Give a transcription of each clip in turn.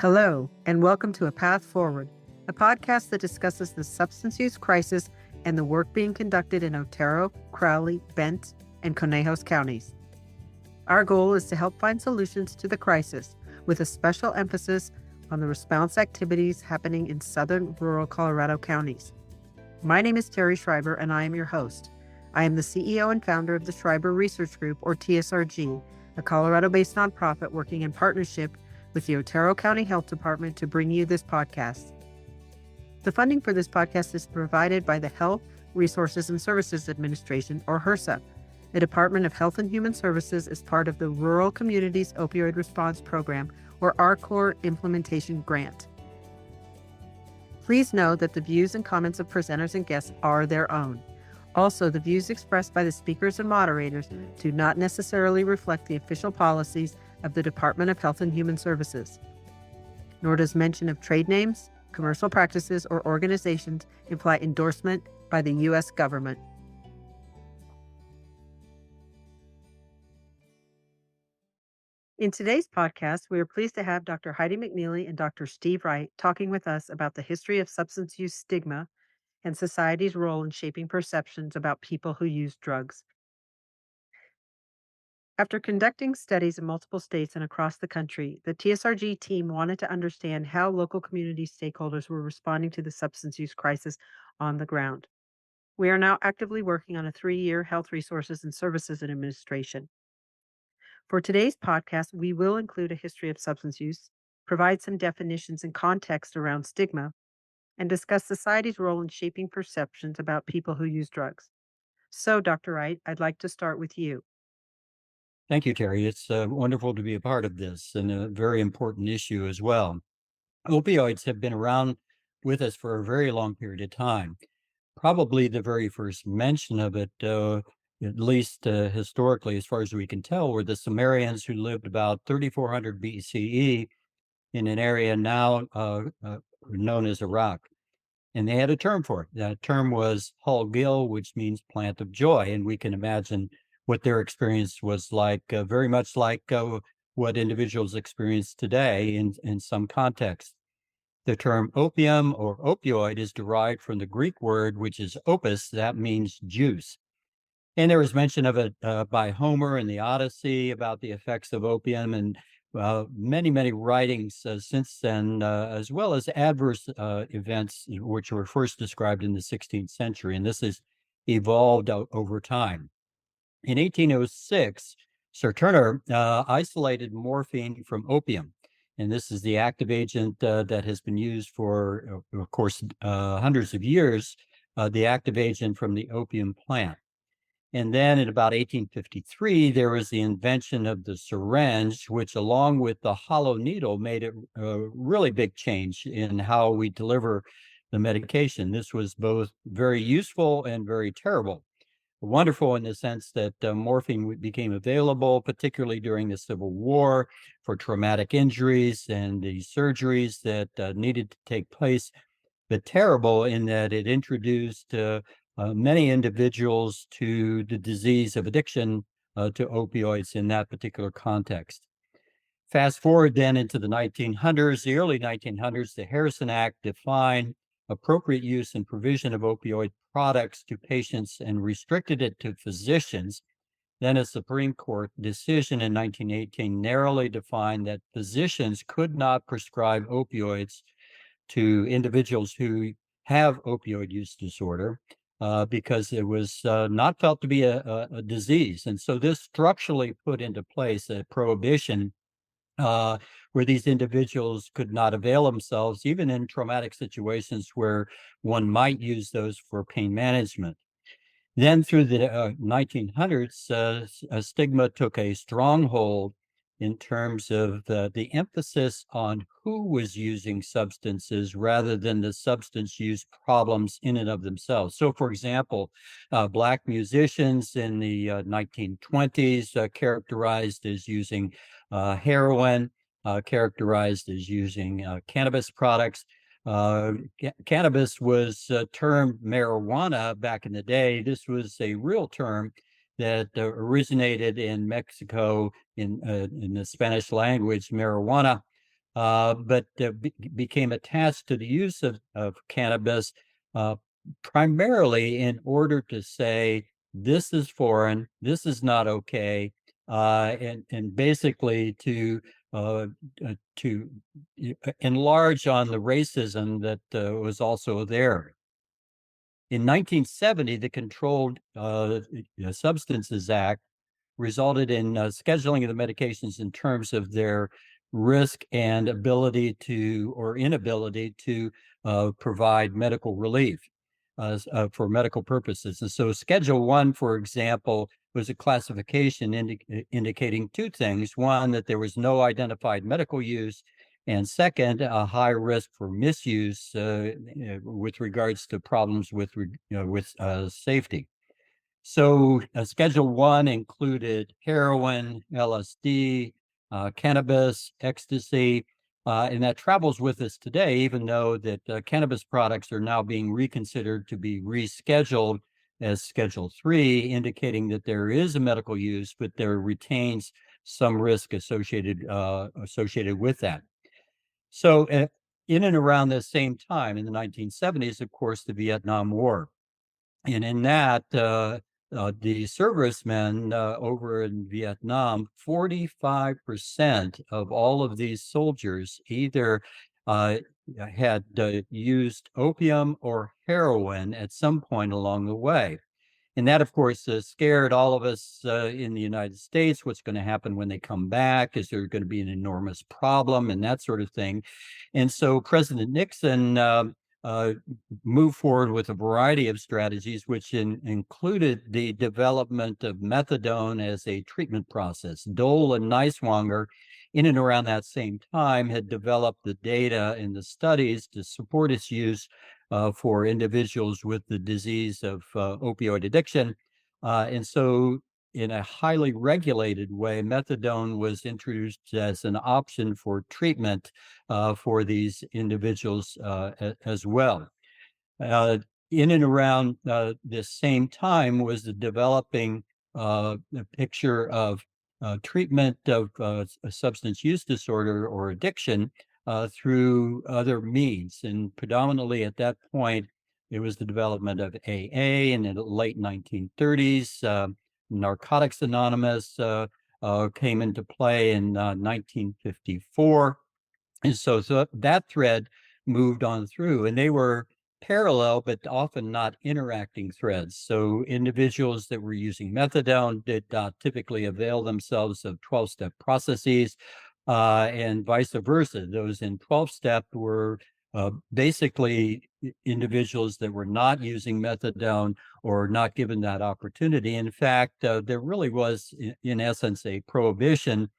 Hello, and welcome to A Path Forward, a podcast that discusses the substance use crisis and the work being conducted in Otero, Crowley, Bent, and Conejos counties. Our goal is to help find solutions to the crisis, with a special emphasis on the response activities happening in southern rural Colorado counties. My name is Terry Schreiber, and I am your host. I am the CEO and founder of the Schreiber Research Group, or TSRG, a Colorado-based nonprofit working in partnership with the Otero County Health Department to bring you this podcast. The funding for this podcast is provided by the Health Resources and Services Administration, or HRSA. The Department of Health and Human Services is part of the Rural Communities Opioid Response Program, or RCORP implementation grant. Please know that the views and comments of presenters and guests are their own. Also, the views expressed by the speakers and moderators do not necessarily reflect the official policies of the Department of Health and Human Services, nor does mention of trade names, commercial practices, or organizations imply endorsement by the U.S. government. In today's podcast, we are pleased to have Dr. Heidi McNeely and Dr. Steve Wright talking with us about the history of substance use stigma and society's role in shaping perceptions about people who use drugs. After conducting studies in multiple states and across the country, the TSRG team wanted to understand how local community stakeholders were responding to the substance use crisis on the ground. We are now actively working on a 3-year Health Resources and Services Administration. For today's podcast, we will include a history of substance use, provide some definitions and context around stigma, and discuss society's role in shaping perceptions about people who use drugs. So, Dr. Wright, I'd like to start with you. Thank you, Terry. It's wonderful to be a part of this and a very important issue as well. Opioids have been around with us for a very long period of time. Probably the very first mention of it, at least historically, as far as we can tell, were the Sumerians who lived about 3400 BCE in an area now known as Iraq. And they had a term for it. That term was Hal-Gil, which means plant of joy. And we can imagine what their experience was like, very much like what individuals experience today in some context. The term opium or opioid is derived from the Greek word, which is opus, that means juice. And there was mention of it by Homer in the Odyssey about the effects of opium, and many writings since then, as well as adverse events, which were first described in the 16th century. And this has evolved over time. In 1806, Sir Turner isolated morphine from opium. And this is the active agent that has been used for, of course, hundreds of years, the active agent from the opium plant. And then in about 1853, there was the invention of the syringe, which along with the hollow needle made it a really big change in how we deliver the medication. This was both very useful and very terrible. Wonderful in the sense that morphine became available, particularly during the Civil War, for traumatic injuries and the surgeries that needed to take place, but terrible in that it introduced many individuals to the disease of addiction to opioids in that particular context. Fast forward then into the 1900s, the early 1900s, the Harrison Act defined appropriate use and provision of opioid products to patients and restricted it to physicians. Then a Supreme Court decision in 1918 narrowly defined that physicians could not prescribe opioids to individuals who have opioid use disorder because it was not felt to be a disease. And so this structurally put into place a prohibition where these individuals could not avail themselves, even in traumatic situations where one might use those for pain management. Then through the 1900s, stigma took a strong hold in terms of the emphasis on who was using substances rather than the substance use problems in and of themselves. So, for example, Black musicians in the 1920s characterized as using heroin, characterized as using cannabis products. Cannabis was termed marijuana back in the day. This was a real term that originated in Mexico in the Spanish language, marijuana, but became attached to the use of cannabis primarily in order to say, this is foreign, this is not okay, and basically to enlarge on the racism that was also there. In 1970, the Controlled Substances Act resulted in scheduling of the medications in terms of their risk and ability to or inability to provide medical relief for medical purposes. And so Schedule 1, for example, was a classification indicating two things. One, that there was no identified medical use, and second, a high risk for misuse with regards to problems with safety. So Schedule 1 included heroin, LSD, cannabis, ecstasy, and that travels with us today, even though that cannabis products are now being reconsidered to be rescheduled as Schedule 3, indicating that there is a medical use, but there retains some risk associated with that. So in and around the same time, in the 1970s, of course, the Vietnam War. And in that, the servicemen over in Vietnam, 45% of all of these soldiers either had used opium or heroin at some point along the way. And that, of course, scared all of us in the United States. What's going to happen when they come back? Is there going to be an enormous problem and that sort of thing? And so President Nixon moved forward with a variety of strategies, which included the development of methadone as a treatment process. Dole and Niswonger, in and around that same time, had developed the data and the studies to support its use for individuals with the disease of opioid addiction. And so in a highly regulated way, methadone was introduced as an option for treatment for these individuals as well. In and around this same time was the developing a picture of treatment of a substance use disorder or addiction through other means. And predominantly at that point, it was the development of AA, and in the late 1930s, Narcotics Anonymous came into play in 1954. And so that thread moved on through, and they were parallel, but often not interacting threads. So individuals that were using methadone did not typically avail themselves of 12-step processes, and vice versa. Those in 12-step were basically individuals that were not using methadone or not given that opportunity. In fact, there really was, in essence, a prohibition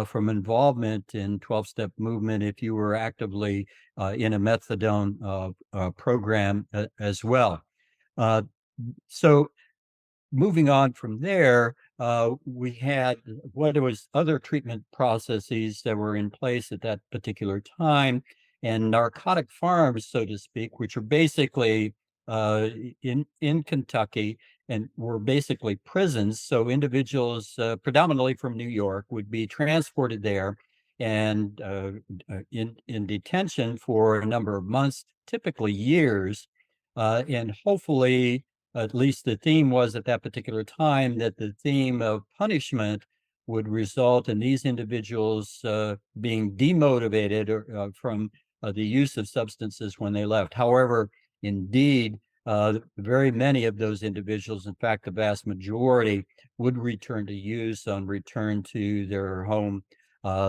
from involvement in 12-step movement if you were actively in a methadone program as well. So moving on from there, we had what was other treatment processes that were in place at that particular time, and narcotic farms, so to speak, which are basically in Kentucky and were basically prisons. So individuals, predominantly from New York, would be transported there and in detention for a number of months, typically years, and hopefully, at least the theme was at that particular time, that the theme of punishment would result in these individuals being demotivated from the use of substances when they left. However, indeed, very many of those individuals, in fact, the vast majority, would return to use on return to their home,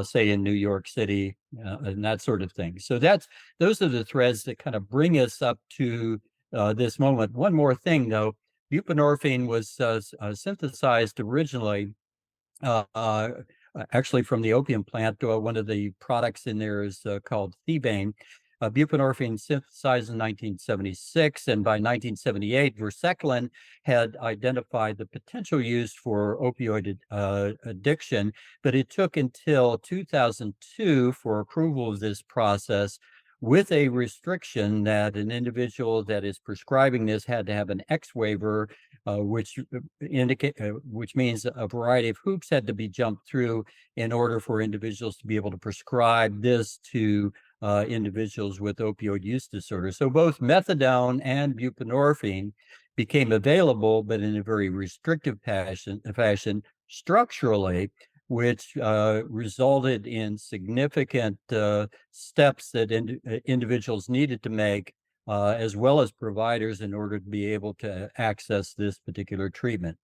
say in New York City, and that sort of thing. So those are the threads that kind of bring us up to this moment. One more thing, though, buprenorphine was synthesized originally actually from the opium plant. One of the products in there is called thebane. Buprenorphine synthesized in 1976, and by 1978, Verseclin had identified the potential use for opioid addiction, but it took until 2002 for approval of this process, with a restriction that an individual that is prescribing this had to have an X waiver which means a variety of hoops had to be jumped through in order for individuals to be able to prescribe this to individuals with opioid use disorder. So both methadone and buprenorphine became available, but in a very restrictive fashion structurally, which resulted in significant steps that individuals needed to make, as well as providers, in order to be able to access this particular treatment.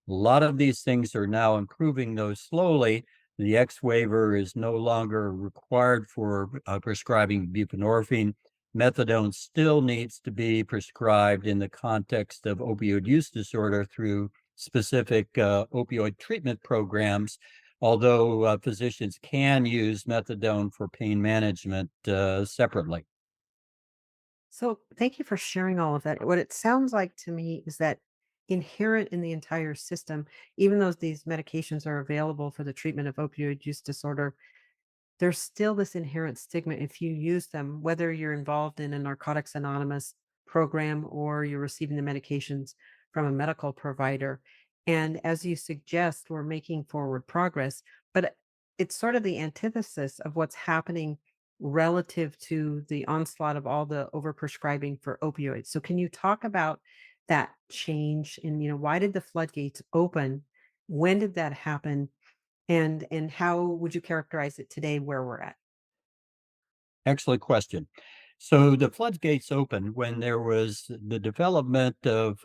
A lot of these things are now improving, though slowly. The X waiver is no longer required for prescribing buprenorphine. Methadone still needs to be prescribed in the context of opioid use disorder through specific opioid treatment programs, although physicians can use methadone for pain management separately. So thank you for sharing all of that. What it sounds like to me is that inherent in the entire system, even though these medications are available for the treatment of opioid use disorder, there's still this inherent stigma if you use them, whether you're involved in a Narcotics Anonymous program or you're receiving the medications from a medical provider. And as you suggest, we're making forward progress, but it's sort of the antithesis of what's happening relative to the onslaught of all the overprescribing for opioids. So can you talk about that change and why did the floodgates open? When did that happen? And how would you characterize it today where we're at? Excellent question. So the floodgates opened when there was the development of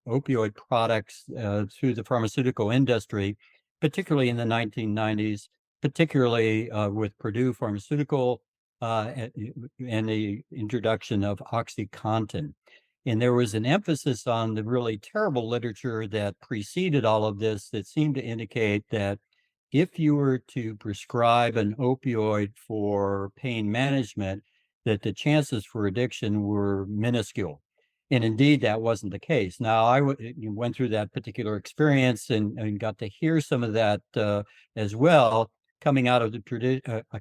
opioid products through the pharmaceutical industry, particularly in the 1990s, particularly with Purdue Pharmaceutical and the introduction of OxyContin. And there was an emphasis on the really terrible literature that preceded all of this that seemed to indicate that if you were to prescribe an opioid for pain management, that the chances for addiction were minuscule. And indeed, that wasn't the case. Now, went through that particular experience and got to hear some of that as well, coming out of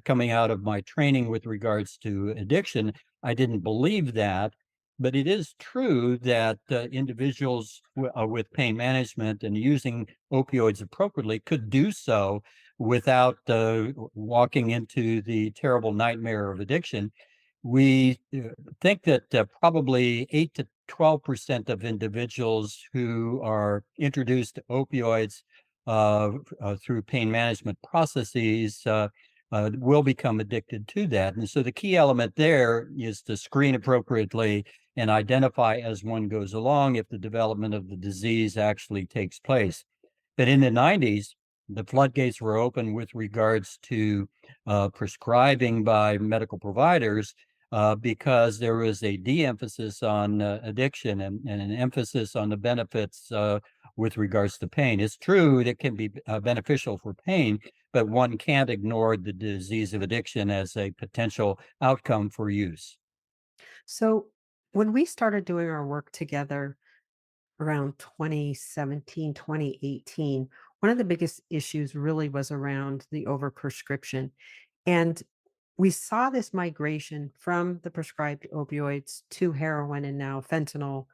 coming out of my training with regards to addiction. I didn't believe that, but it is true that individuals with pain management and using opioids appropriately could do so without walking into the terrible nightmare of addiction. We think that probably 8 to 12% of individuals who are introduced to opioids through pain management processes will become addicted to that. And so the key element there is to screen appropriately and identify as one goes along if the development of the disease actually takes place. But in the 90s, the floodgates were open with regards to prescribing by medical providers because there was a de-emphasis on addiction and an emphasis on the benefits with regards to pain. It's true it can be beneficial for pain, but one can't ignore the disease of addiction as a potential outcome for use. So when we started doing our work together around 2017, 2018, one of the biggest issues really was around the overprescription. And we saw this migration from the prescribed opioids to heroin and now fentanyl.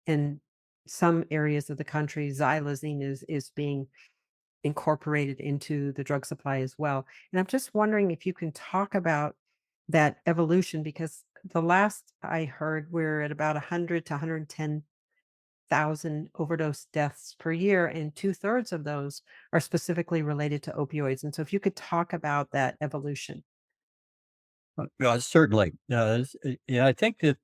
In some areas of the country, xylazine is being incorporated into the drug supply as well. And I'm just wondering if you can talk about that evolution, because the last I heard, we're at about 100 to 110,000 overdose deaths per year, and two-thirds of those are specifically related to opioids. And so if you could talk about that evolution. Certainly. Yeah, I think that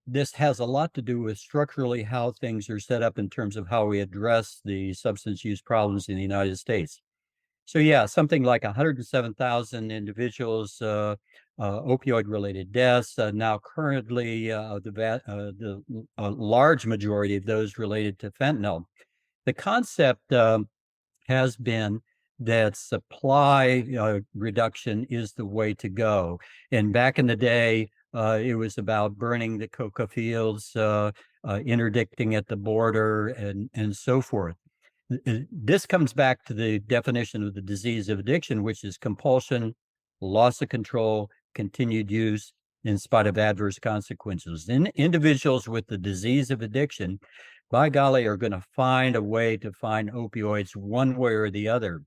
this has a lot to do with structurally how things are set up in terms of how we address the substance use problems in the United States. So yeah, something like 107,000 individuals, opioid-related deaths. Now, currently, the large majority of those related to fentanyl. The concept has been that supply reduction is the way to go. And back in the day, it was about burning the coca fields, interdicting at the border, and so forth. This comes back to the definition of the disease of addiction, which is compulsion, loss of control, continued use in spite of adverse consequences. In individuals with the disease of addiction by golly, are going to find a way to find opioids one way or the other.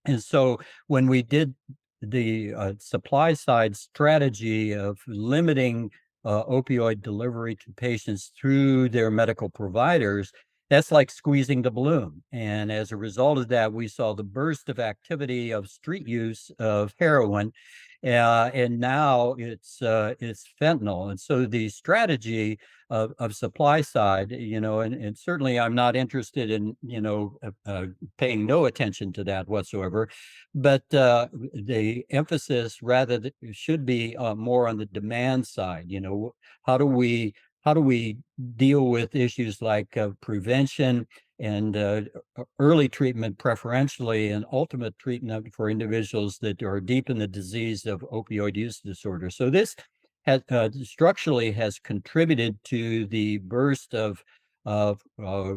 And so when we did the supply side strategy of limiting opioid delivery to patients through their medical providers, that's like squeezing the balloon. And as a result of that, we saw the burst of activity of street use of heroin. And now it's fentanyl. And so the strategy of supply side, and certainly I'm not interested in, paying no attention to that whatsoever. But the emphasis rather should be more on the demand side. How do we how do we deal with issues like prevention and early treatment preferentially, and ultimate treatment for individuals that are deep in the disease of opioid use disorder. So this has structurally has contributed to the burst of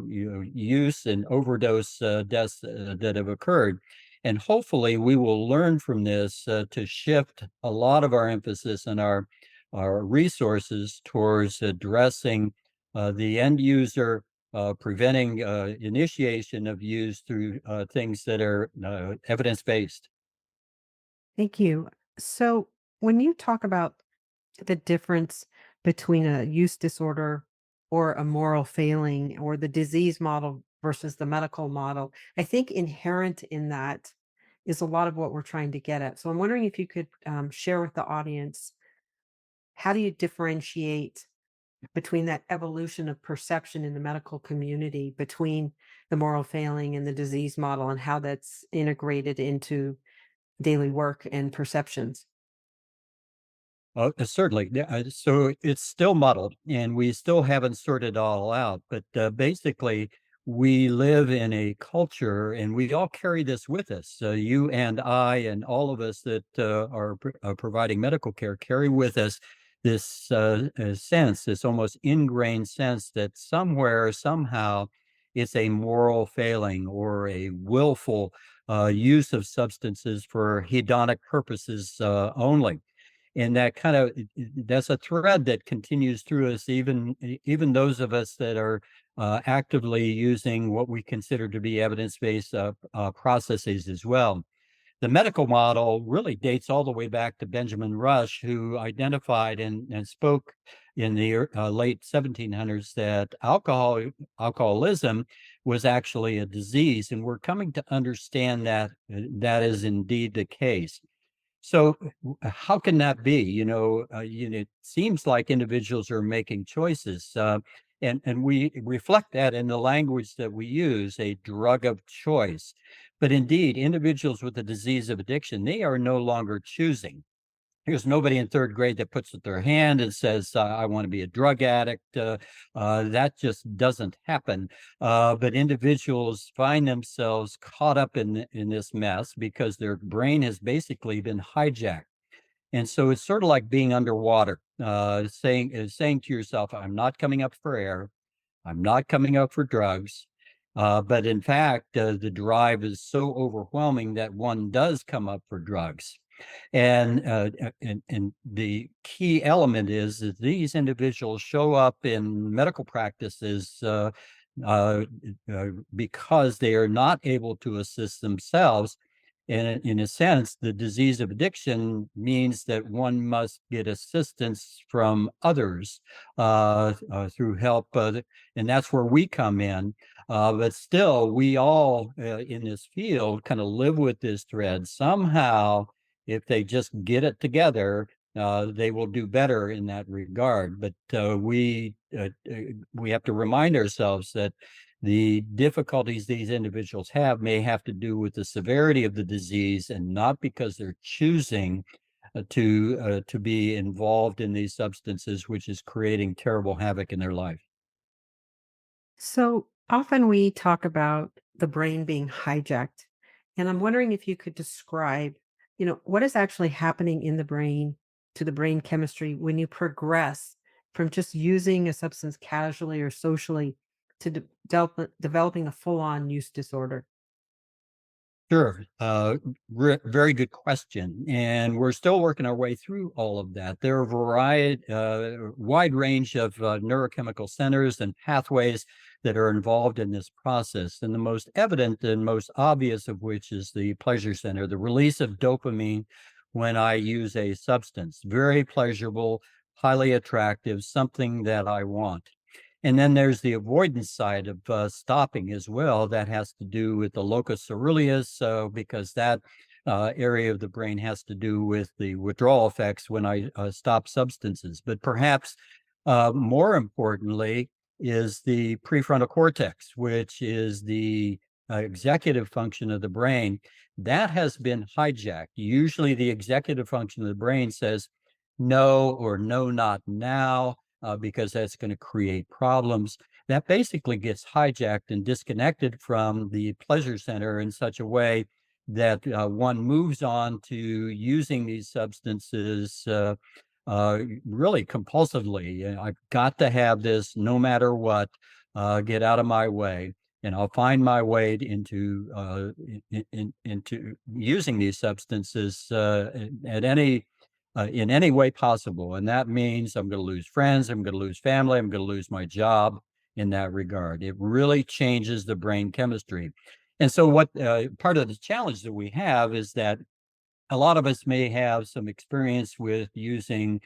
use and overdose deaths that have occurred. And hopefully we will learn from this to shift a lot of our emphasis and our resources towards addressing the end user, preventing initiation of use through things that are evidence-based. Thank you. So, when you talk about the difference between a use disorder or a moral failing or the disease model versus the medical model, I think inherent in that is a lot of what we're trying to get at. So, I'm wondering if you could share with the audience, how do you differentiate between that evolution of perception in the medical community between the moral failing and the disease model, and how that's integrated into daily work and perceptions? Certainly. Yeah, so it's still muddled, and we still haven't sorted it all out. But basically, we live in a culture, and we all carry this with us. You and I, and all of us that are providing medical care, carry with us this sense, this almost ingrained sense that somewhere, somehow, it's a moral failing or a willful use of substances for hedonic purposes only. And that kind of that's a thread that continues through us, even those of us that are actively using what we consider to be evidence-based processes as well. The medical model really dates all the way back to Benjamin Rush, who identified and spoke in the late 1700s that alcoholism was actually a disease, and we're coming to understand that that is indeed the case. So how can that be? It seems like individuals are making choices, and we reflect that in the language that we use, a drug of choice. But indeed, individuals with the disease of addiction, they are no longer choosing. There's nobody in third grade that puts up their hand and says, "I want to be a drug addict." That just doesn't happen. But individuals find themselves caught up in this mess because their brain has basically been hijacked. And so it's sort of like being underwater, saying to yourself, "I'm not coming up for air. I'm not coming up for drugs." But in fact, the drive is so overwhelming that one does come up for drugs. And the key element is that these individuals show up in medical practices uh, because they are not able to assist themselves. And in a sense, the disease of addiction means that one must get assistance from others through help, and that's where we come in. But still, we all in this field kind of live with this thread. Somehow, if they just get it together, they will do better in that regard. But we have to remind ourselves that the difficulties these individuals have may have to do with the severity of the disease, and not because they're choosing to be involved in these substances, which is creating terrible havoc in their life. So often we talk about the brain being hijacked, and I'm wondering if you could describe, what is actually happening in the brain, to the brain chemistry, when you progress from just using a substance casually or socially to developing a full-on use disorder. Sure. Very good question. And we're still working our way through all of that. There are a wide range of neurochemical centers and pathways that are involved in this process. And the most evident and most obvious of which is the pleasure center, the release of dopamine when I use a substance. Very pleasurable, highly attractive, something that I want. And then there's the avoidance side of stopping as well. That has to do with the locus coeruleus, because that area of the brain has to do with the withdrawal effects when I stop substances. But perhaps more importantly is the prefrontal cortex, which is the executive function of the brain. That has been hijacked. Usually the executive function of the brain says no or no, not now, because that's going to create problems. That basically gets hijacked and disconnected from the pleasure center in such a way that one moves on to using these substances really compulsively. I've got to have this no matter what, get out of my way. And I'll find my way into using these substances at any in any way possible. And that means I'm going to lose friends, I'm going to lose family, I'm going to lose my job in that regard. It really changes the brain chemistry. And so what part of the challenge that we have is that a lot of us may have some experience with using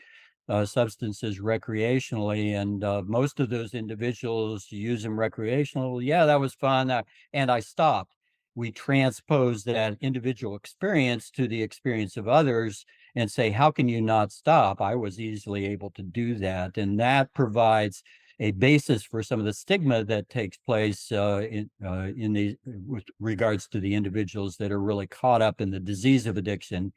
substances recreationally, and most of those individuals use them recreational. Yeah, that was fun, and I stopped. We transpose that individual experience to the experience of others and say, how can you not stop? I was easily able to do that. And that provides a basis for some of the stigma that takes place with regards to the individuals that are really caught up in the disease of addiction,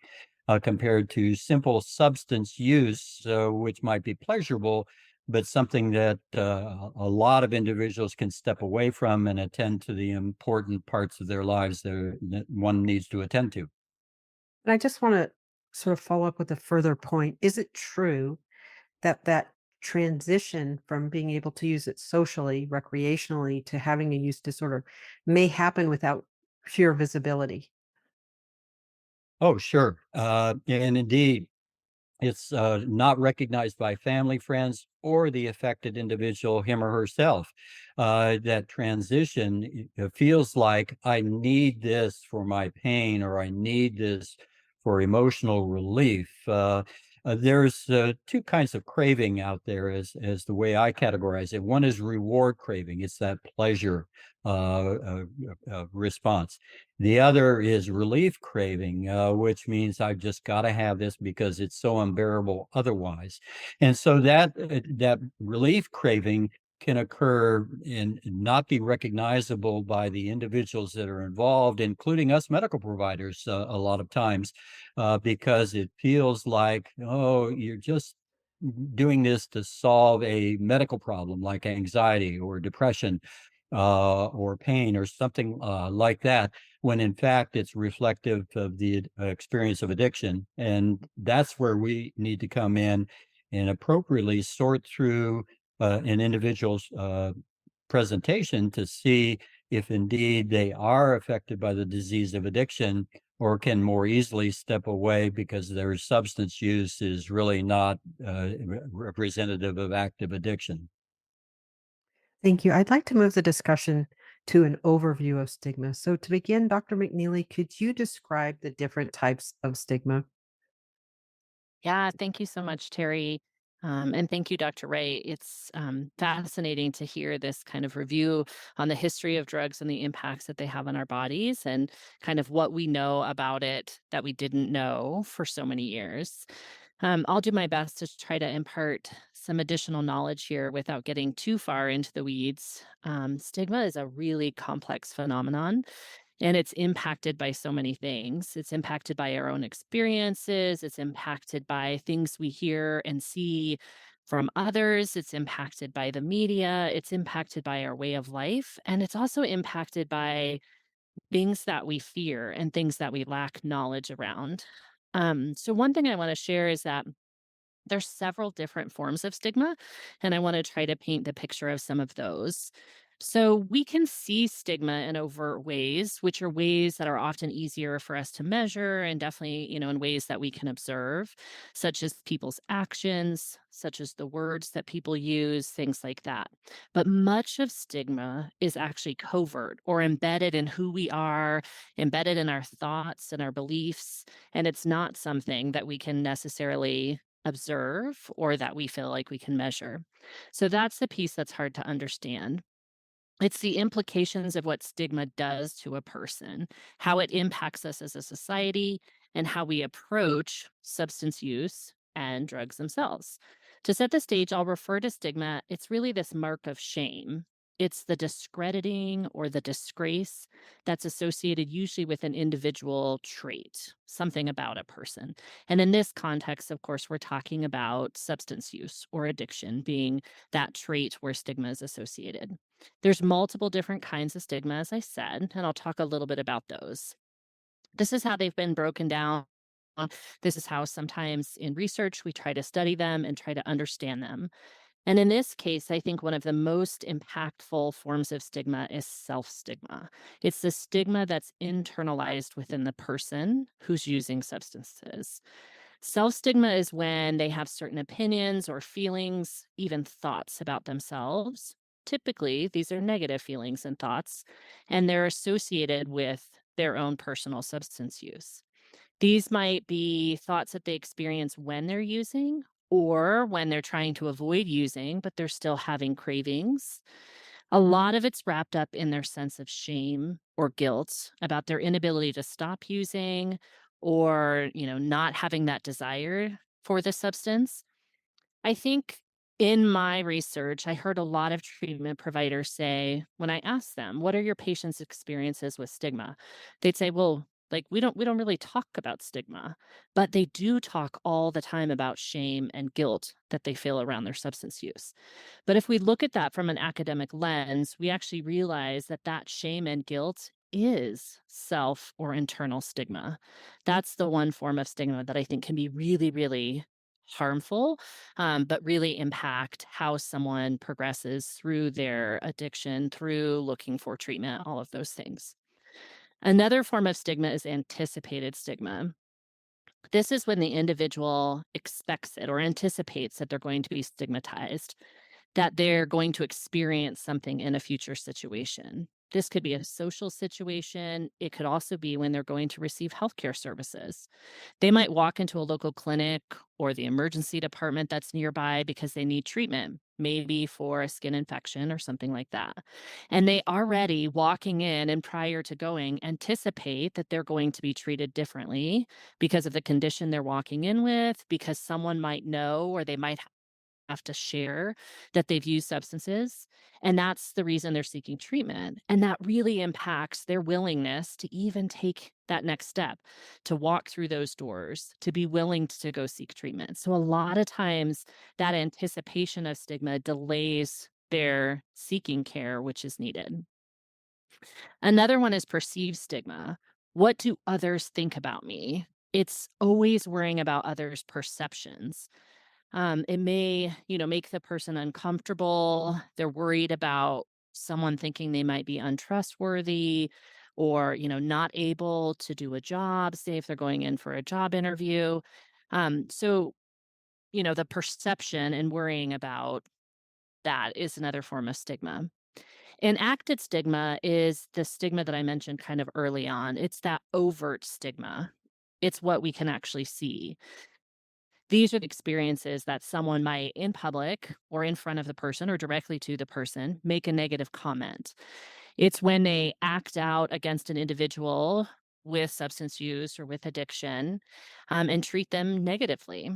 compared to simple substance use, which might be pleasurable, but something that a lot of individuals can step away from and attend to the important parts of their lives that one needs to attend to. And I just want to sort of follow up with a further point. Is it true that transition from being able to use it socially, recreationally, to having a use disorder may happen without pure visibility? Oh, sure. And indeed, it's not recognized by family, friends, or the affected individual, him or herself. That transition feels like I need this for my pain, or I need this for emotional relief. There's two kinds of craving out there, as the way I categorize it. One is reward craving; it's that pleasure response. The other is relief craving, which means I've just got to have this because it's so unbearable otherwise. And so that relief craving can occur and not be recognizable by the individuals that are involved, including us medical providers, a lot of times, because it feels like, oh, you're just doing this to solve a medical problem like anxiety or depression, or pain or something like that, when in fact it's reflective of the experience of addiction. And that's where we need to come in and appropriately sort through an individual's presentation to see if indeed they are affected by the disease of addiction, or can more easily step away because their substance use is really not representative of active addiction. Thank you. I'd like to move the discussion to an overview of stigma. So, to begin, Dr. McNeely, could you describe the different types of stigma? Yeah, thank you so much, Terry. And thank you, Dr. Wright. It's fascinating to hear this kind of review on the history of drugs and the impacts that they have on our bodies and kind of what we know about it that we didn't know for so many years. I'll do my best to try to impart some additional knowledge here without getting too far into the weeds. Stigma is a really complex phenomenon and it's impacted by so many things. It's impacted by our own experiences. It's impacted by things we hear and see from others. It's impacted by the media. It's impacted by our way of life. And it's also impacted by things that we fear and things that we lack knowledge around. So, one thing I want to share is that there's several different forms of stigma, and I want to try to paint the picture of some of those. So we can see stigma in overt ways, which are ways that are often easier for us to measure and definitely, in ways that we can observe, such as people's actions, such as the words that people use, things like that. But much of stigma is actually covert or embedded in who we are, embedded in our thoughts and our beliefs. And it's not something that we can necessarily observe or that we feel like we can measure. So that's the piece that's hard to understand. It's the implications of what stigma does to a person, how it impacts us as a society, and how we approach substance use and drugs themselves. To set the stage, I'll refer to stigma. It's really this mark of shame. It's the discrediting or the disgrace that's associated usually with an individual trait, something about a person. And in this context, of course, we're talking about substance use or addiction being that trait where stigma is associated. There's multiple different kinds of stigma, as I said, and I'll talk a little bit about those. This is how they've been broken down. This is how sometimes in research we try to study them and try to understand them. And in this case, I think one of the most impactful forms of stigma is self stigma. It's the stigma that's internalized within the person who's using substances. Self stigma is when they have certain opinions or feelings, even thoughts about themselves. Typically, these are negative feelings and thoughts, and they're associated with their own personal substance use. These might be thoughts that they experience when they're using or when they're trying to avoid using, but they're still having cravings. A lot of it's wrapped up in their sense of shame or guilt about their inability to stop using or, not having that desire for the substance. I think in my research, I heard a lot of treatment providers say when I asked them, "What are your patients' experiences with stigma?" They'd say, "Well, like we don't really talk about stigma, but they do talk all the time about shame and guilt that they feel around their substance use." But if we look at that from an academic lens, we actually realize that that shame and guilt is self or internal stigma. That's the one form of stigma that I think can be really, really harmful, but really impact how someone progresses through their addiction, through looking for treatment, all of those things. Another form of stigma is anticipated stigma. This is when the individual expects it or anticipates that they're going to be stigmatized, that they're going to experience something in a future situation. This could be a social situation. It could also be when they're going to receive healthcare services. They might walk into a local clinic or the emergency department that's nearby because they need treatment, maybe for a skin infection or something like that. And they already walking in and prior to going anticipate that they're going to be treated differently because of the condition they're walking in with, because someone might know or they might have to share that they've used substances. And that's the reason they're seeking treatment. And that really impacts their willingness to even take that next step, to walk through those doors, to be willing to go seek treatment. So a lot of times that anticipation of stigma delays their seeking care, which is needed. Another one is perceived stigma. What do others think about me? It's always worrying about others' perceptions. It may, make the person uncomfortable. They're worried about someone thinking they might be untrustworthy or, not able to do a job, say if they're going in for a job interview. So, the perception and worrying about that is another form of stigma. Enacted stigma is the stigma that I mentioned kind of early on. It's that overt stigma. It's what we can actually see. These are the experiences that someone might, in public or in front of the person or directly to the person, make a negative comment. It's when they act out against an individual with substance use or with addiction, and treat them negatively,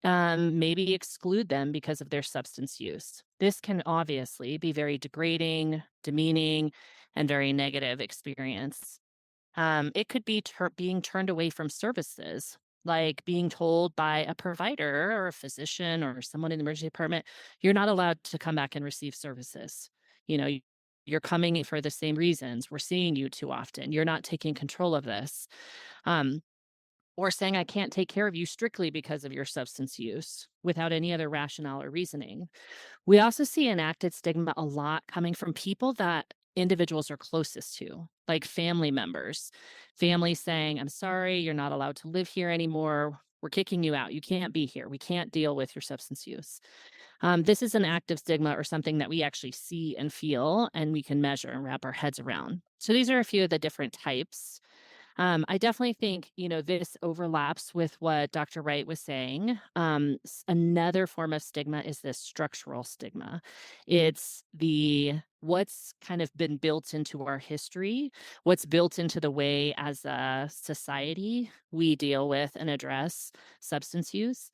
maybe exclude them because of their substance use. This can obviously be very degrading, demeaning, and very negative experience. It could be being turned away from services, like being told by a provider or a physician or someone in the emergency department, you're not allowed to come back and receive services. You're coming in for the same reasons. We're seeing you too often. You're not taking control of this. Um, or saying, I can't take care of you strictly because of your substance use without any other rationale or reasoning. We also see enacted stigma a lot coming from people that individuals are closest to, like family members. Families saying, I'm sorry, you're not allowed to live here anymore. We're kicking you out. You can't be here. We can't deal with your substance use. This is an active stigma or something that we actually see and feel and we can measure and wrap our heads around. So these are a few of the different types. I definitely think, this overlaps with what Dr. Wright was saying. Another form of stigma is this structural stigma. It's the what's kind of been built into our history, what's built into the way as a society we deal with and address substance use.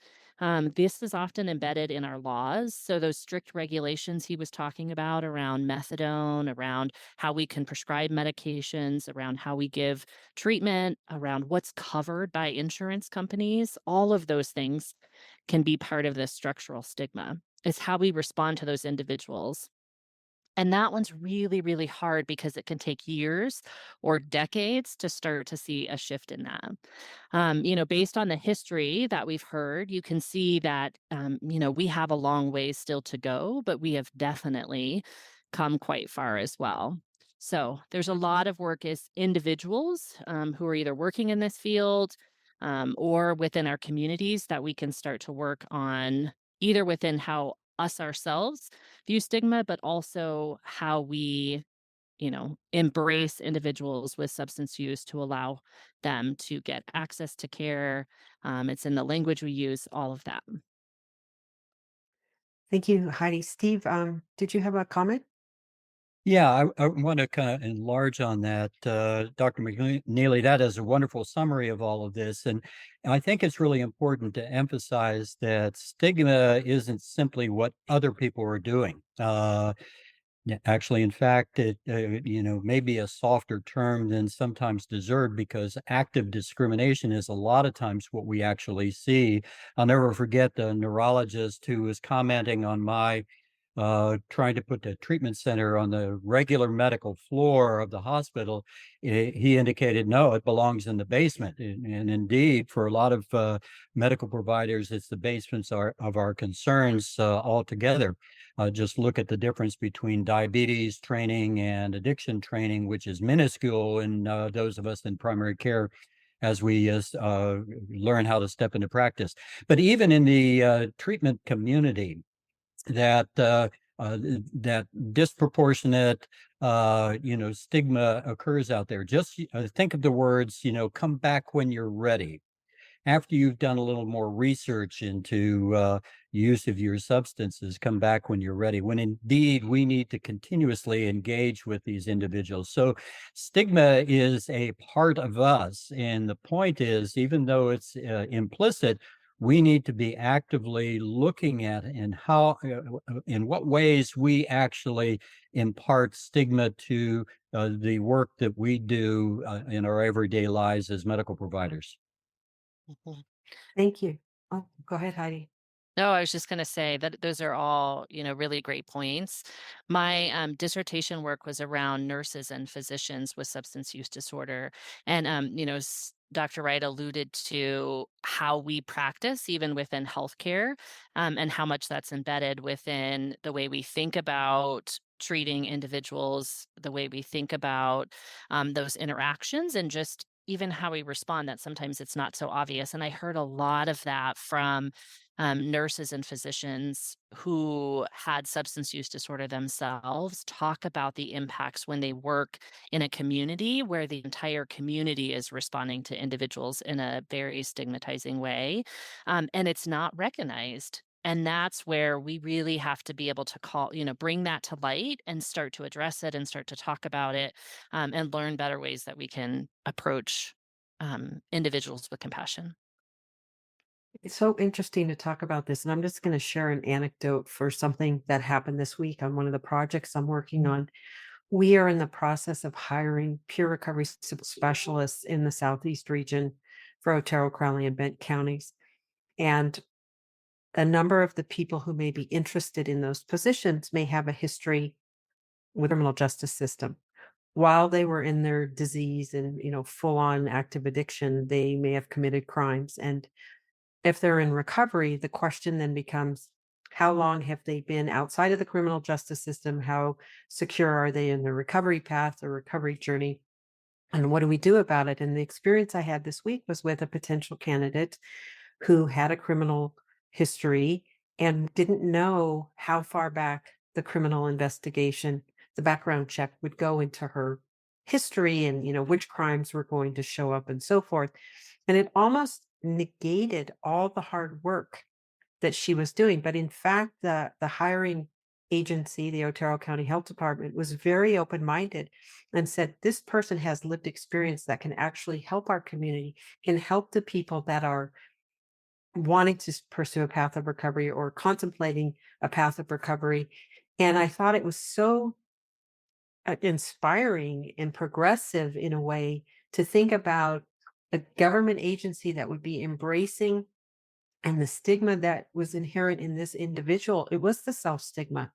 This is often embedded in our laws. So, those strict regulations he was talking about around methadone, around how we can prescribe medications, around how we give treatment, around what's covered by insurance companies, all of those things can be part of this structural stigma. It's how we respond to those individuals. And that one's really, really hard because it can take years or decades to start to see a shift in that. Based on the history that we've heard, you can see that, we have a long ways still to go, but we have definitely come quite far as well. So there's a lot of work as individuals who are either working in this field or within our communities that we can start to work on either within how us ourselves view stigma, but also how we, embrace individuals with substance use to allow them to get access to care. It's in the language we use, all of that. Thank you, Heidi. Steve, did you have a comment? Yeah, I want to kind of enlarge on that, Dr. McNeely. That is a wonderful summary of all of this, and I think it's really important to emphasize that stigma isn't simply what other people are doing. Yeah, actually, in fact, it may be a softer term than sometimes deserved because active discrimination is a lot of times what we actually see. I'll never forget the neurologist who was commenting on my trying to put the treatment center on the regular medical floor of the hospital. He indicated, no, it belongs in the basement. And indeed, for a lot of medical providers, it's the basements of our concerns altogether. Just look at the difference between diabetes training and addiction training, which is minuscule in those of us in primary care as we learn how to step into practice. But even in the treatment community, that that disproportionate stigma occurs out there. Just think of the words, come back when you're ready, after you've done a little more research into use of your substances. Come back when you're ready, when indeed we need to continuously engage with these individuals. So stigma is a part of us, and the point is, even though it's implicit, we need to be actively looking at and how in what ways we actually impart stigma to the work that we do in our everyday lives as medical providers. Mhm. Thank you. Oh, go ahead, Heidi. No, I was just going to say that those are all, really great points. My dissertation work was around nurses and physicians with substance use disorder. And, Dr. Wright alluded to how we practice, even within healthcare, and how much that's embedded within the way we think about treating individuals, the way we think about those interactions, and just even how we respond, that sometimes it's not so obvious. And I heard a lot of that from nurses and physicians who had substance use disorder themselves talk about the impacts when they work in a community where the entire community is responding to individuals in a very stigmatizing way. And it's not recognized. And that's where we really have to be able to bring that to light and start to address it and start to talk about it, and learn better ways that we can approach individuals with compassion. It's so interesting to talk about this. And I'm just going to share an anecdote for something that happened this week on one of the projects I'm working on. We are in the process of hiring peer recovery specialists in the Southeast region for Otero, Crowley, and Bent counties. And a number of the people who may be interested in those positions may have a history with the criminal justice system. while they were in their disease and, full on active addiction, they may have committed crimes. And if they're in recovery, the question then becomes, how long have they been outside of the criminal justice system? How secure are they in their recovery path or recovery journey? And what do we do about it? And the experience I had this week was with a potential candidate who had a criminal history and didn't know how far back the criminal investigation, the background check would go into her history and, which crimes were going to show up and so forth. And it almost negated all the hard work that she was doing. But in fact, the hiring agency, the Otero County Health Department, was very open-minded and said, this person has lived experience that can actually help our community, can help the people that are wanting to pursue a path of recovery or contemplating a path of recovery. And I thought it was so inspiring and progressive in a way to think about a government agency that would be embracing, and the stigma that was inherent in this individual. It was the self stigma.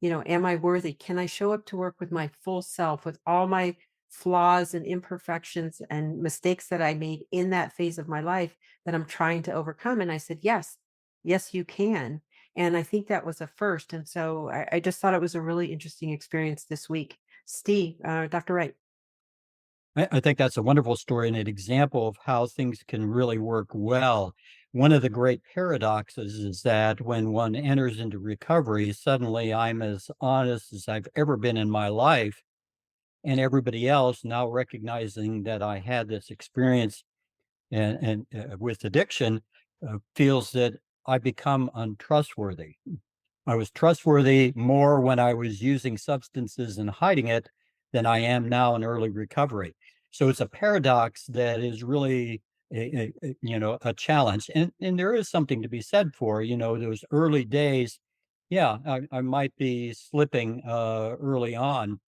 Am I worthy? Can I show up to work with my full self, with all my flaws and imperfections and mistakes that I made in that phase of my life that I'm trying to overcome? And I said, yes, yes, you can. And I think that was a first. And so I just thought it was a really interesting experience this week. Steve, Dr. Wright. I think that's a wonderful story and an example of how things can really work well. One of the great paradoxes is that when one enters into recovery, suddenly I'm as honest as I've ever been in my life. And everybody else now recognizing that I had this experience and with addiction feels that I become untrustworthy. I was trustworthy more when I was using substances and hiding it than I am now in early recovery. So it's a paradox that is really a challenge, and there is something to be said for those early days. Yeah, I might be slipping early on,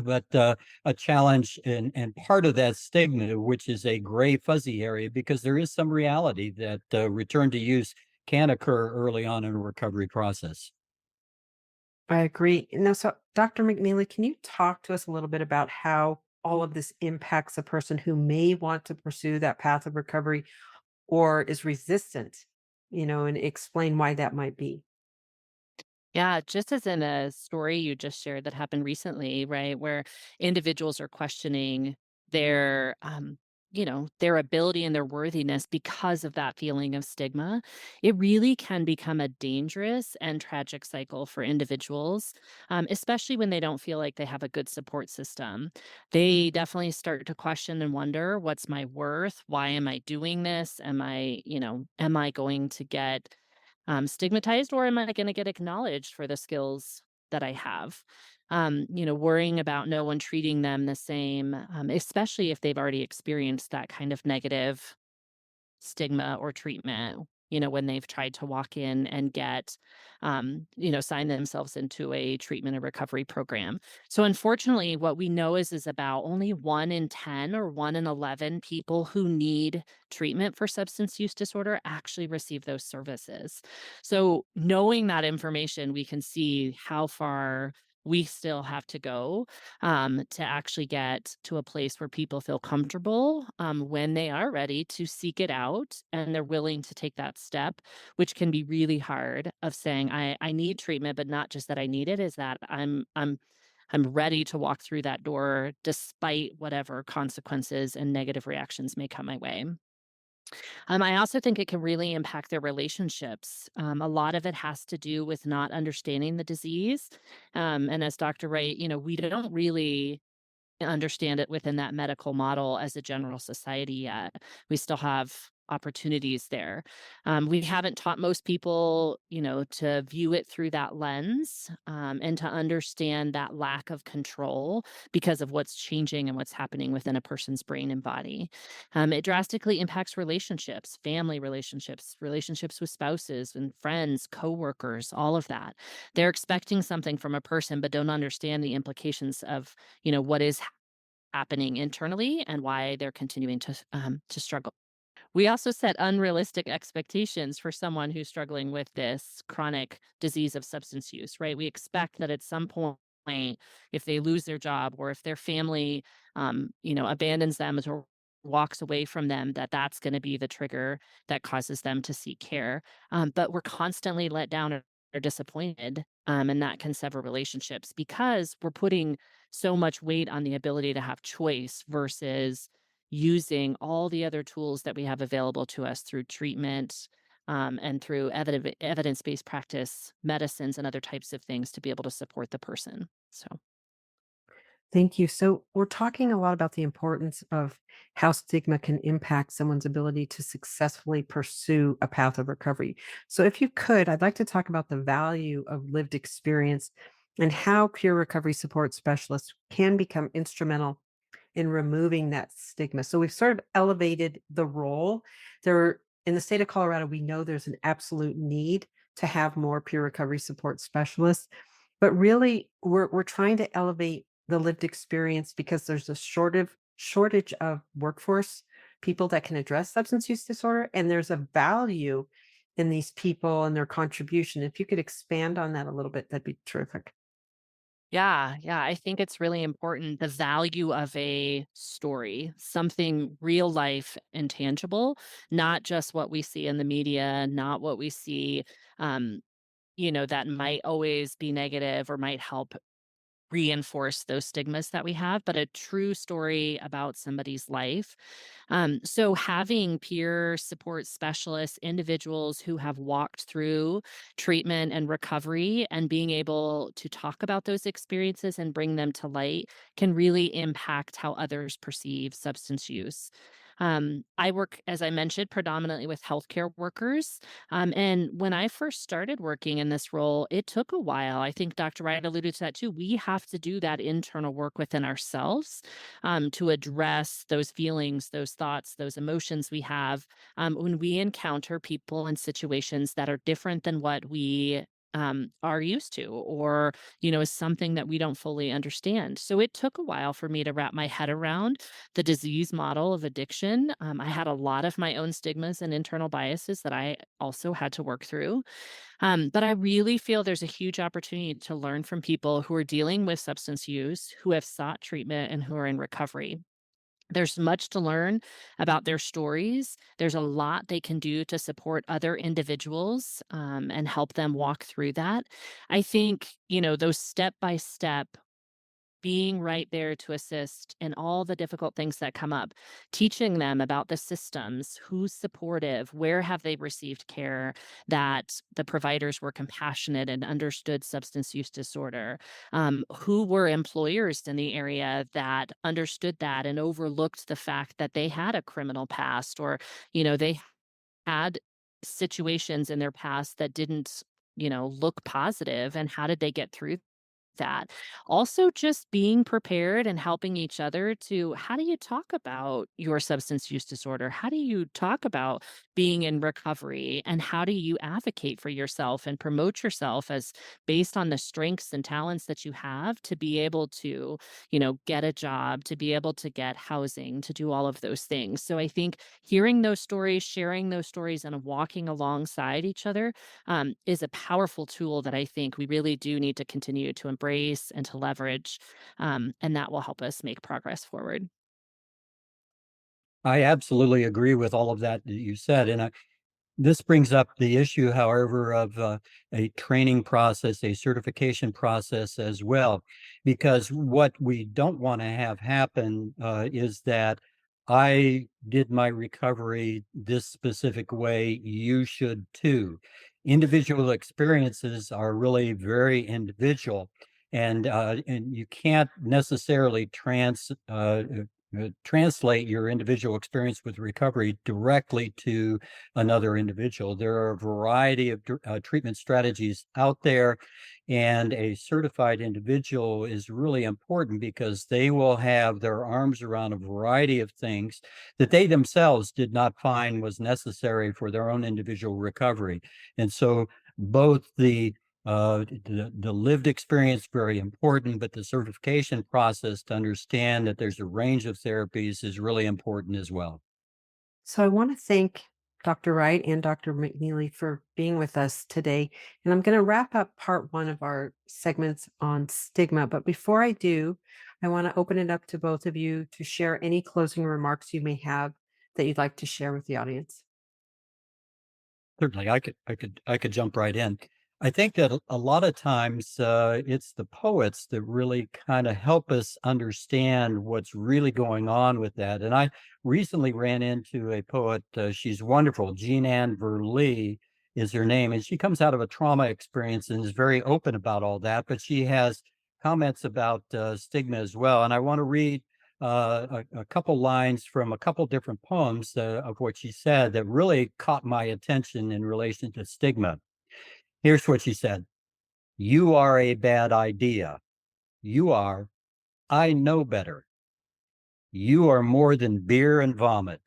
but a challenge and part of that stigma, which is a gray fuzzy area, because there is some reality that return to use can occur early on in a recovery process. I agree. Now, so Dr. McNeely, can you talk to us a little bit about how all of this impacts a person who may want to pursue that path of recovery or is resistant, and explain why that might be? Yeah, just as in a story you just shared that happened recently, right, where individuals are questioning their, their ability and their worthiness because of that feeling of stigma. It really can become a dangerous and tragic cycle for individuals, especially when they don't feel like they have a good support system. They definitely start to question and wonder, what's my worth? Why am I doing this? Am I going to get stigmatized, or am I going to get acknowledged for the skills that I have? Worrying about no one treating them the same, especially if they've already experienced that kind of negative stigma or treatment, when they've tried to walk in and get, sign themselves into a treatment and recovery program. So unfortunately, what we know is about only 1 in 10 or 1 in 11 people who need treatment for substance use disorder actually receive those services. So knowing that information, we can see how far we still have to go to actually get to a place where people feel comfortable when they are ready to seek it out and they're willing to take that step, which can be really hard of saying, I need treatment, but not just that I need it, is that I'm ready to walk through that door despite whatever consequences and negative reactions may come my way. I also think it can really impact their relationships. A lot of it has to do with not understanding the disease. And as Dr. Wright, we don't really understand it within that medical model as a general society yet. We still have opportunities there. We haven't taught most people, to view it through that lens and to understand that lack of control because of what's changing and what's happening within a person's brain and body. It drastically impacts relationships, family relationships, relationships with spouses and friends, coworkers, all of that. They're expecting something from a person, but don't understand the implications of what is happening internally and why they're continuing to struggle. We also set unrealistic expectations for someone who's struggling with this chronic disease of substance use, right? We expect that at some point point, if they lose their job or if their family, abandons them or walks away from them, that's going to be the trigger that causes them to seek care. But we're constantly let down or disappointed, and that can sever relationships because we're putting so much weight on the ability to have choice versus using all the other tools that we have available to us through treatment, and through evidence-based practice, medicines, and other types of things to be able to support the person. So, Thank you. So, we're talking a lot about the importance of how stigma can impact someone's ability to successfully pursue a path of recovery. So, if you could, I'd like to talk about the value of lived experience and how peer recovery support specialists can become instrumental in removing that stigma. So, we've sort of elevated the role. In the state of Colorado, we know there's an absolute need to have more peer recovery support specialists. But really, we're trying to elevate the lived experience because there's a shortage of workforce, people that can address substance use disorder, and there's a value in these people and their contribution. If you could expand on that a little bit, that'd be terrific. yeah, yeah, I think it's really important the value of a story, something real life and tangible, not just what we see in the media, not what we see, um, that might always be negative or might help reinforce those stigmas that we have, but a true story about somebody's life. So having peer support specialists, individuals who have walked through treatment and recovery and being able to talk about those experiences and bring them to light can really impact how others perceive substance use. I work, as I mentioned, predominantly with healthcare workers. And when I first started working in this role, it took a while. I think Dr. Wright alluded to that too. We have to do that internal work within ourselves, to address those feelings, those thoughts, those emotions we have, when we encounter people and situations that are different than what we are used to, or is something that we don't fully understand. So it took a while for me to wrap my head around the disease model of addiction. I had a lot of my own stigmas and internal biases that I also had to work through. But I really feel there's a huge opportunity to learn from people who are dealing with substance use, who have sought treatment, and who are in recovery. There's much to learn about their stories. There's a lot they can do to support other individuals, and help them walk through that. I think, those step by step being right there to assist in all the difficult things that come up, teaching them about the systems, who's supportive, where have they received care, that the providers were compassionate and understood substance use disorder, who were employers in the area that understood that and overlooked the fact that they had a criminal past, or, they had situations in their past that didn't, look positive, and how did they get through that. Also, just being prepared and helping each other to, how do you talk about your substance use disorder? How do you talk about being in recovery? And how do you advocate for yourself and promote yourself as based on the strengths and talents that you have to be able to, get a job, to be able to get housing, to do all of those things. So I think hearing those stories, sharing those stories, and walking alongside each other, is a powerful tool that I think we really do need to continue to embrace and to leverage, and that will help us make progress forward. I absolutely agree with all of that you said, and this brings up the issue, however, of a training process, a certification process as well, because what we don't want to have happen is that I did my recovery this specific way, you should too. Individual experiences are really very individual, and you can't necessarily translate your individual experience with recovery directly to another individual. There are a variety of treatment strategies out there, and a certified individual is really important because they will have their arms around a variety of things that they themselves did not find was necessary for their own individual recovery. And so both the lived experience very important, but the certification process to understand that there's a range of therapies is really important as well. So, I want to thank Dr. Wright and Dr. McNeely, for being with us today. And I'm going to wrap up part one of our segments on stigma. But before I do, I want to open it up to both of you to share any closing remarks you may have that you'd like to share with the audience. Certainly, I could jump right in. I think that a lot of times it's the poets that really kind of help us understand what's really going on with that. And I recently ran into a poet. She's wonderful. Jean Ann Verlee is her name, and she comes out of a trauma experience and is very open about all that. But she has comments about stigma as well. And I want to read a couple lines from a couple different poems of what she said that really caught my attention in relation to stigma. Here's what she said. You are a bad idea. You are, I know better. You are more than beer and vomit.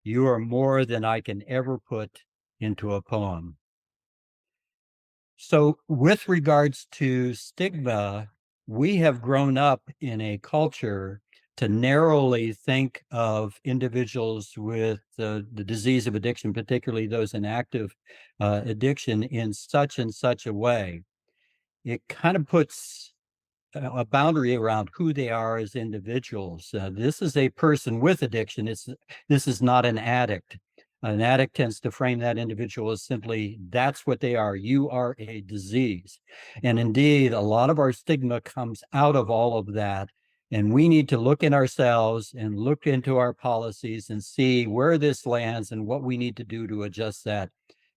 You are more than I can ever put into a poem. So, with regards to stigma, we have grown up in a culture to narrowly think of individuals with the disease of addiction, particularly those in active addiction, in such and such a way. It kind of puts a boundary around who they are as individuals. This is a person with addiction. This is not an addict. An addict tends to frame that individual as simply, that's what they are. You are a disease. And indeed, a lot of our stigma comes out of all of that. And we need to look in ourselves and look into our policies and see where this lands and what we need to do to adjust that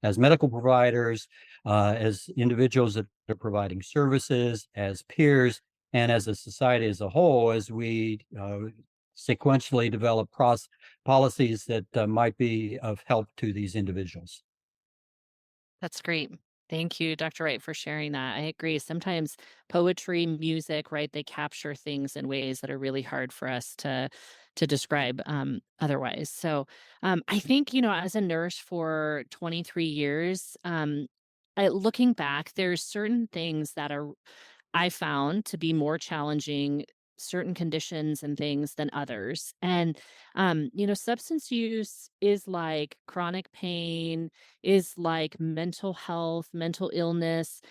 as medical providers, as individuals that are providing services, as peers, and as a society as a whole, as we sequentially develop policies that might be of help to these individuals. That's great. Thank you, Dr. Wright, for sharing that. I agree. Sometimes poetry, music, right, they capture things in ways that are really hard for us to describe otherwise. So I think, as a nurse for 23 years, looking back, there's certain things that are I found to be more challenging, certain conditions and things than others. And, substance use is like chronic pain, is like mental health, mental illness,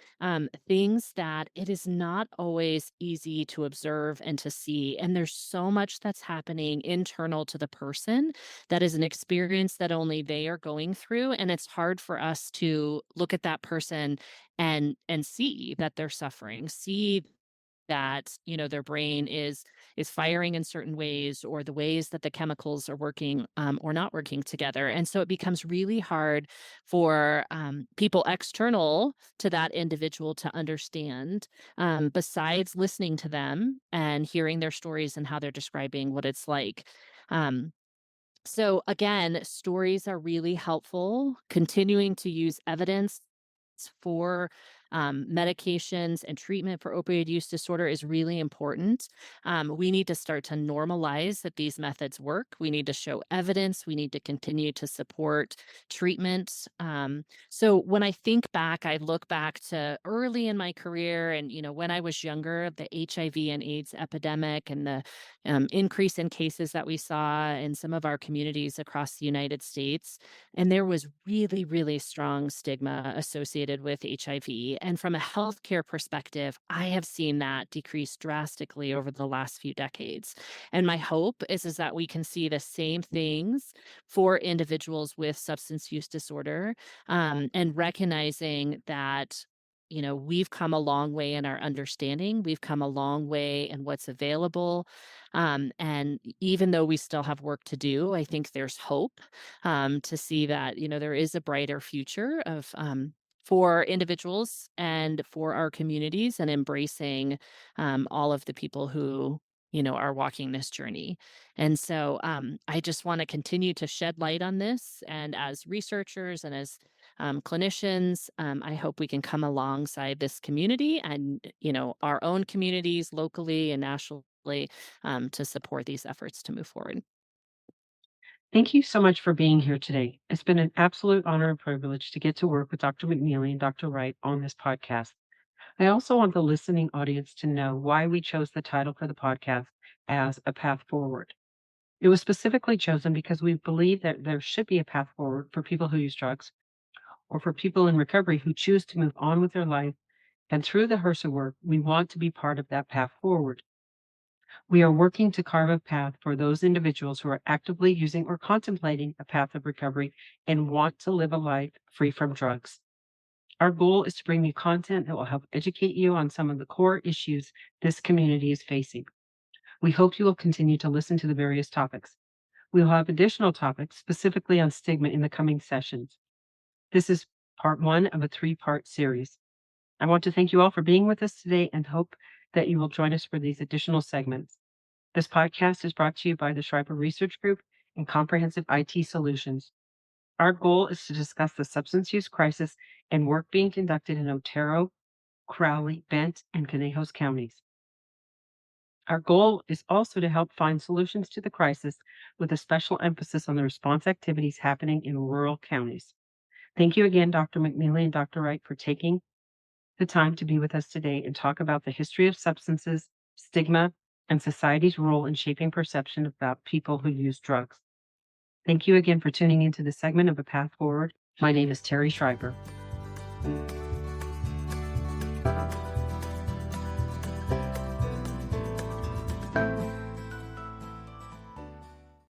things that it is not always easy to observe and to see. And there's so much that's happening internal to the person that is an experience that only they are going through. And it's hard for us to look at that person and see that they're suffering, see that their brain is firing in certain ways, or the ways that the chemicals are working or not working together. And so it becomes really hard for people external to that individual to understand, besides listening to them and hearing their stories and how they're describing what it's like. Um, so again, stories are really helpful. Continuing to use evidence for medications and treatment for opioid use disorder is really important. We need to start to normalize that these methods work. We need to show evidence. We need to continue to support treatment. So when I think back, I look back to early in my career, and when I was younger, the HIV and AIDS epidemic and the increase in cases that we saw in some of our communities across the United States. And there was really, really strong stigma associated with HIV. And from a healthcare perspective, I have seen that decrease drastically over the last few decades. And my hope is that we can see the same things for individuals with substance use disorder, and recognizing that we've come a long way in our understanding. We've come a long way in what's available. And even though we still have work to do, I think there's hope to see that, there is a brighter future of for individuals and for our communities, and embracing all of the people who are walking this journey. And so I just want to continue to shed light on this. And as researchers and as clinicians, I hope we can come alongside this community and, our own communities locally and nationally, to support these efforts to move forward. Thank you so much for being here today. It's been an absolute honor and privilege to get to work with Dr. McNeely and Dr. Wright on this podcast. I also want the listening audience to know why we chose the title for the podcast as A Path Forward. It was specifically chosen because we believe that there should be a path forward for people who use drugs or for people in recovery who choose to move on with their life. And through the HRSA work, we want to be part of that path forward. We are working to carve a path for those individuals who are actively using or contemplating a path of recovery and want to live a life free from drugs. Our goal is to bring you content that will help educate you on some of the core issues this community is facing. We hope you will continue to listen to the various topics. We will have additional topics specifically on stigma in the coming sessions. This is part 1 of a 3-part series. I want to thank you all for being with us today and hope that you will join us for these additional segments. This podcast is brought to you by the Schreiber Research Group and Comprehensive IT Solutions. Our goal is to discuss the substance use crisis and work being conducted in Otero, Crowley, Bent, and Conejos counties. Our goal is also to help find solutions to the crisis with a special emphasis on the response activities happening in rural counties. Thank you again, Dr. McNeely and Dr. Wright, for taking the time to be with us today and talk about the history of substances, stigma, and society's role in shaping perception about people who use drugs. Thank you again for tuning into this segment of A Path Forward. My name is Terry Schreiber.